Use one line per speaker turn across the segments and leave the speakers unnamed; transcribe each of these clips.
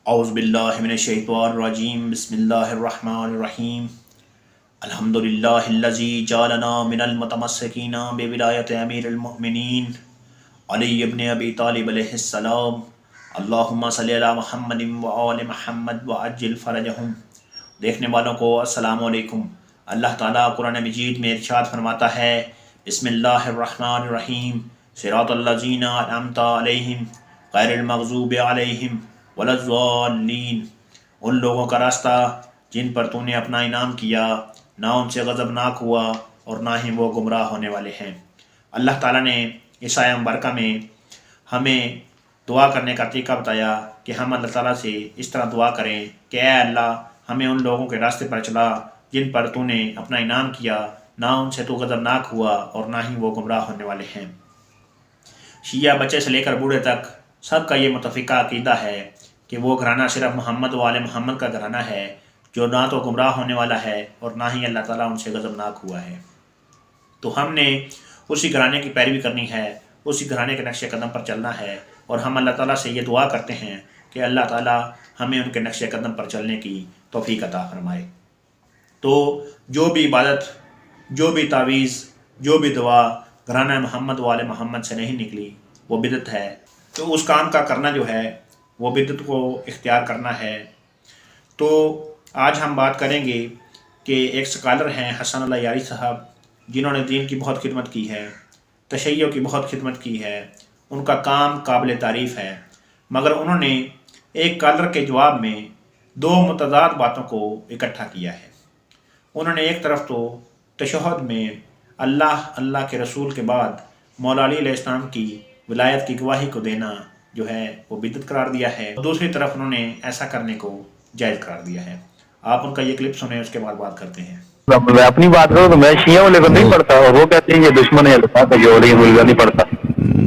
اعوذ باللہ من الشیطان الرجیم بسم اللہ الرحمن الرحیم الحمد للہ الذی جعلنا من المتمسکین بولایت امیر المؤمنین علی ابن ابی طالب علیہ السلام اللہم صلی علی محمد وآل محمد وعجل فرجہم۔ دیکھنے والوں کو السلام علیکم۔ اللہ تعالیٰ قرآن مجید میں ارشاد فرماتا ہے، بسم اللہ الرحمن الرحیم، صراط الذین انعمت علیہم غیر المغضوب علیہم ولا الضالین، ان لوگوں کا راستہ جن پر تو نے اپنا انعام کیا، نہ ان سے غضبناک ہوا اور نہ ہی وہ گمراہ ہونے والے ہیں۔ اللہ تعالیٰ نے اس آیہ مبارکہ میں ہمیں دعا کرنے کا طریقہ بتایا کہ ہم اللہ تعالیٰ سے اس طرح دعا کریں کہ اے اللہ، ہمیں ان لوگوں کے راستے پر چلا جن پر تو نے اپنا انعام کیا، نہ ان سے تو غضبناک ہوا اور نہ ہی وہ گمراہ ہونے والے ہیں۔ شیعہ بچے سے لے کر بوڑھے تک سب کا یہ متفقہ عقیدہ ہے کہ وہ گھرانہ صرف محمد و آل محمد کا گھرانہ ہے، جو نہ تو گمراہ ہونے والا ہے اور نہ ہی اللہ تعالیٰ ان سے غضبناک ہوا ہے۔ تو ہم نے اسی گھرانے کی پیروی کرنی ہے، اسی گھرانے کے نقش قدم پر چلنا ہے، اور ہم اللہ تعالیٰ سے یہ دعا کرتے ہیں کہ اللہ تعالیٰ ہمیں ان کے نقش قدم پر چلنے کی توفیق عطا فرمائے۔ تو جو بھی عبادت، جو بھی تعویذ، جو بھی دعا گھرانہ محمد و آل محمد سے نہیں نکلی وہ بدعت ہے۔ تو اس کام کا کرنا جو ہے وہ بدعت کو اختیار کرنا ہے۔ تو آج ہم بات کریں گے کہ ایک سکالر ہیں حسن اللہ یاری صاحب، جنہوں نے دین کی بہت خدمت کی ہے، تشیع کی بہت خدمت کی ہے، ان کا کام قابل تعریف ہے، مگر انہوں نے ایک کالر کے جواب میں دو متضاد باتوں کو اکٹھا کیا ہے۔ انہوں نے ایک طرف تو تشہد میں اللہ کے رسول کے بعد مولا علی علیہ السلام کی ولایت کی گواہی کو دینا جو ہے وہ بدعت قرار دیا ہے، دوسری طرف انہوں نے ایسا کرنے کو جائز قرار دیا ہے۔ آپ ان کا یہ کلپ سنیں، اس کے بعد بات کرتے ہیں۔
میں اپنی بات کروں تو میں شیعہ والے کو نہیں پڑھتا، اور وہ کہتے ہیں یہ دشمن ہے اللہ کا، جو نہیں پڑھتا۔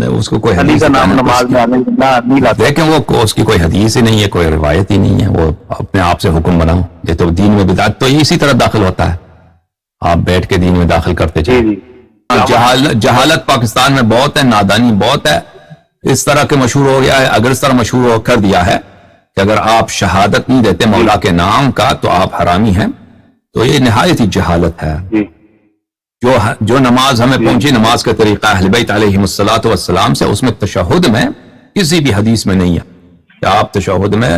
اس کو کوئی
علی
حدیث
کا نام نماز میں نہیں لاتا۔
دیکھیں وہ اس کی کوئی حدیث ہی نہیں ہے، کوئی روایت ہی نہیں ہے، وہ اپنے آپ سے حکم بناؤ۔ یہ تو دین میں بدعت تو اسی طرح داخل ہوتا ہے، آپ بیٹھ کے دین میں داخل کرتے چلیں۔ جہالت پاکستان میں بہت ہے، نادانی بہت ہے، اس طرح کے مشہور ہو گیا ہے۔ اگر اس طرح مشہور ہو کر دیا ہے کہ اگر آپ شہادت نہیں دیتے مولا کے نام کا تو آپ حرامی ہیں، تو یہ نہایت ہی جہالت ہے۔ جو نماز ہمیں پہنچی، نماز کا طریقہ اہل بیت علیہم الصلوۃ والسلام سے، اس میں تشہد میں کسی بھی حدیث میں نہیں ہے کہ آپ تشہد میں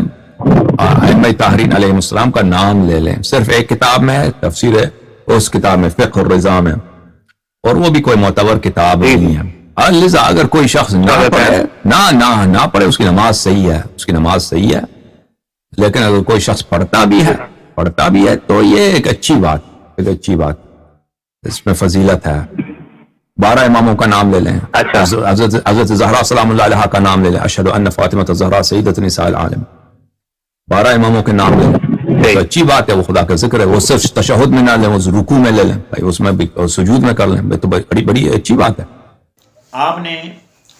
ائمہ طاہرین علیہم السلام کا نام لے لیں۔ صرف ایک کتاب میں ہے، تفسیر ہے، اس کتاب میں فقہ الرضا میں، اور وہ بھی کوئی معتبر کتاب نہیں ہے۔ لذا اگر کوئی شخص نہ پڑھے، اس کی نماز صحیح ہے، اس کی نماز صحیح ہے، لیکن اگر کوئی شخص پڑھتا بھی ہے تو یہ ایک اچھی بات، اس میں فضیلت ہے۔ 12 اماموں کا نام لے لیں، حضرت زہرا سلام اللہ علیہا کا نام لے لیں، اشہد ان فاطمہ الزہرا سیدۃ نساء العالم، 12 اماموں کے نام لے لیں، تو اچھی بات ہے، وہ خدا کا ذکر ہے۔ وہ صرف تشہد میں نہ لیں، وہ رکوع میں لے لیں، بھائی اس میں بھی سجود میں کر لیں، تو بڑی اچھی بات ہے۔
آپ نے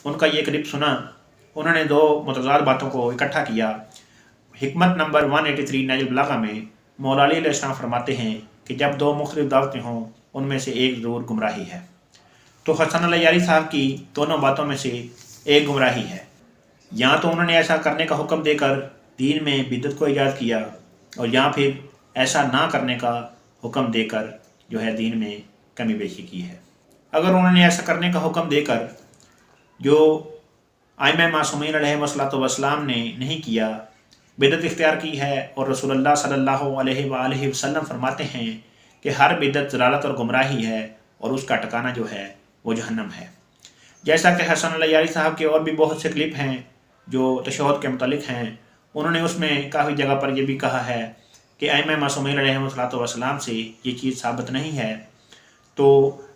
ان کا یہ کلپ سنا، انہوں نے دو متضاد باتوں کو اکٹھا کیا۔ حکمت نمبر 183 نہج البلاغہ میں مولا علی علیہ السلام فرماتے ہیں کہ جب دو مختلف دعوتیں ہوں، ان میں سے ایک ضرور گمراہی ہے۔ تو حسن اللہ یاری صاحب کی دونوں باتوں میں سے ایک گمراہی ہے۔ یا تو انہوں نے ایسا کرنے کا حکم دے کر دین میں بدعت کو ایجاد کیا، اور یا پھر ایسا نہ کرنے کا حکم دے کر جو ہے دین میں کمی بیشی کی ہے۔ اگر انہوں نے ایسا کرنے کا حکم دے کر جو ائمہ معصومین علیہم السلام نے نہیں کیا، بدعت اختیار کی ہے، اور رسول اللہ صلی اللہ علیہ وآلہ وسلم فرماتے ہیں کہ ہر بدعت ضلالت اور گمراہی ہے، اور اس کا ٹھکانہ جو ہے وہ جہنم ہے۔ جیسا کہ حسن اللہ یاری صاحب کے اور بھی بہت سے کلپ ہیں جو تشہد کے متعلق ہیں، انہوں نے اس میں کافی جگہ پر یہ بھی کہا ہے کہ ائمہ معصومین علیہم السلام سے یہ چیز ثابت نہیں ہے۔ تو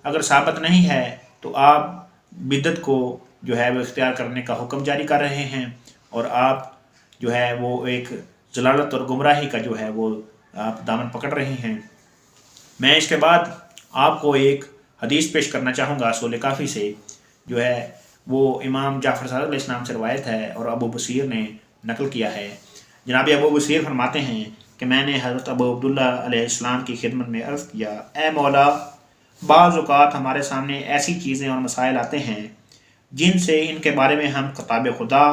اگر ثابت نہیں ہے تو آپ بدعت کو جو ہے وہ اختیار کرنے کا حکم جاری کر رہے ہیں، اور آپ جو ہے وہ ایک ضلالت اور گمراہی کا جو ہے وہ آپ دامن پکڑ رہے ہیں۔ میں اس کے بعد آپ کو ایک حدیث پیش کرنا چاہوں گا اصول کافی سے، جو ہے وہ امام جعفر صادق علیہ السلام سے روایت ہے اور ابو بصیر نے نقل کیا ہے۔ جناب ابو بصیر فرماتے ہیں کہ میں نے حضرت ابو عبداللہ علیہ السلام کی خدمت میں عرض کیا، اے مولا، بعض اوقات ہمارے سامنے ایسی چیزیں اور مسائل آتے ہیں جن سے ان کے بارے میں ہم کتاب خدا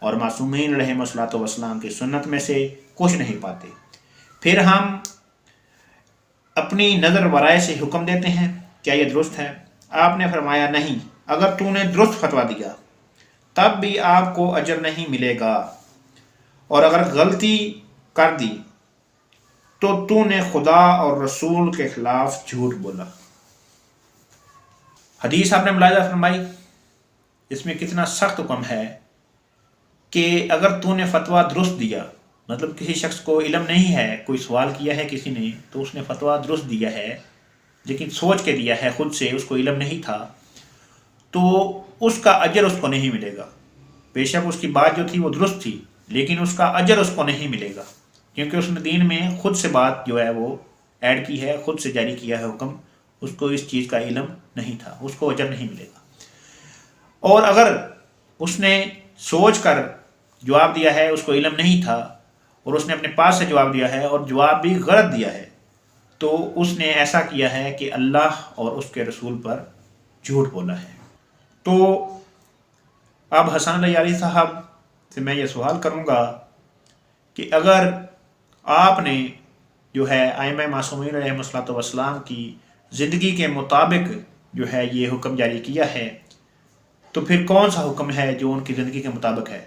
اور معصومین علیہم الصلوۃ والسلام کی سنت میں سے کچھ نہیں پاتے۔ پھر ہم اپنی نظر و رائے سے حکم دیتے ہیں، کیا یہ درست ہے؟ آپ نے فرمایا نہیں، اگر تو نے درست فتویٰ دیا تب بھی آپ کو اجر نہیں ملے گا، اور اگر غلطی کر دی تو نے خدا اور رسول کے خلاف جھوٹ بولا۔ حدیث آپ نے ملاحظہ فرمائی، اس میں کتنا سخت حکم ہے کہ اگر تو نے فتویٰ درست دیا، مطلب کسی شخص کو علم نہیں ہے، کوئی سوال کیا ہے کسی نے تو اس نے فتویٰ درست دیا ہے لیکن سوچ کے دیا ہے، خود سے، اس کو علم نہیں تھا، تو اس کا اجر اس کو نہیں ملے گا۔ بے شک اس کی بات جو تھی وہ درست تھی لیکن اس کا اجر اس کو نہیں ملے گا، کیونکہ اس نے دین میں خود سے بات جو ہے وہ ایڈ کی ہے، خود سے جاری کیا ہے حکم، اس کو اس چیز کا علم نہیں تھا، اس کو اجر نہیں ملے گا۔ اور اگر اس نے سوچ کر جواب دیا ہے، اس کو علم نہیں تھا اور اس نے اپنے پاس سے جواب دیا ہے اور جواب بھی غلط دیا ہے، تو اس نے ایسا کیا ہے کہ اللہ اور اس کے رسول پر جھوٹ بولا ہے۔ تو اب حسن علی صاحب سے میں یہ سوال کروں گا کہ اگر آپ نے جو ہے ائمہ معصومین علیہ الصلوۃ والسلام کی زندگی کے مطابق جو ہے یہ حکم جاری کیا ہے، تو پھر کون سا حکم ہے جو ان کی زندگی کے مطابق ہے؟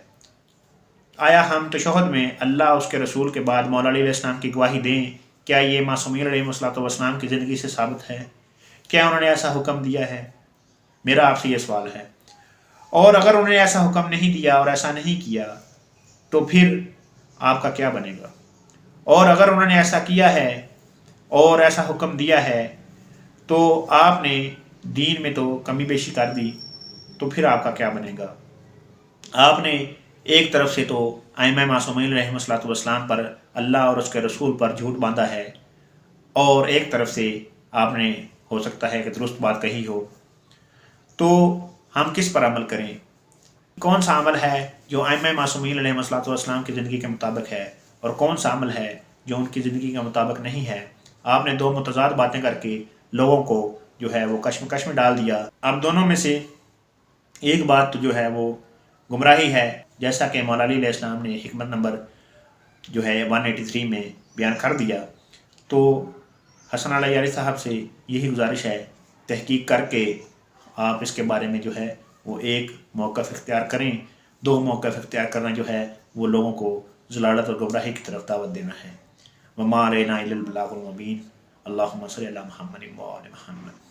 آیا ہم تشہد میں اللہ اس کے رسول کے بعد مولا علی علیہ السلام کی گواہی دیں؟ کیا یہ معصومین علیہ الصلوۃ والسلام کی زندگی سے ثابت ہے؟ کیا انہوں نے ایسا حکم دیا ہے؟ میرا آپ سے یہ سوال ہے۔ اور اگر انہوں نے ایسا حکم نہیں دیا اور ایسا نہیں کیا تو پھر آپ کا کیا بنے گا؟ اور اگر انہوں نے ایسا کیا ہے اور ایسا حکم دیا ہے تو آپ نے دین میں تو کمی بیشی کر دی، تو پھر آپ کا کیا بنے گا؟ آپ نے ایک طرف سے تو ائمہ معصومین علیہ الصلوۃ والسلام پر، اللہ اور اس کے رسول پر جھوٹ باندھا ہے، اور ایک طرف سے آپ نے ہو سکتا ہے کہ درست بات کہی ہو، تو ہم کس پر عمل کریں؟ کون سا عمل ہے جو ائمہ معصومین علیہ الصلوۃ والسلام کی زندگی کے مطابق ہے اور کون سا عمل ہے جو ان کی زندگی کے مطابق نہیں ہے؟ آپ نے دو متضاد باتیں کر کے لوگوں کو جو ہے وہ کشمکش میں ڈال دیا۔ اب دونوں میں سے ایک بات تو جو ہے وہ گمراہی ہے، جیسا کہ مولا علی علیہ السلام نے حکمت نمبر جو ہے 183 میں بیان کر دیا۔ تو حسن علی صاحب سے یہی گزارش ہے، تحقیق کر کے آپ اس کے بارے میں جو ہے وہ ایک موقف اختیار کریں۔ دو موقف اختیار کرنا جو ہے وہ لوگوں کو ضلالت اور گمراہی کی طرف دعوت دینا ہے۔ وما علینا الا البلاغ المبین۔ اللہم صلی علی محمد و آل محمد۔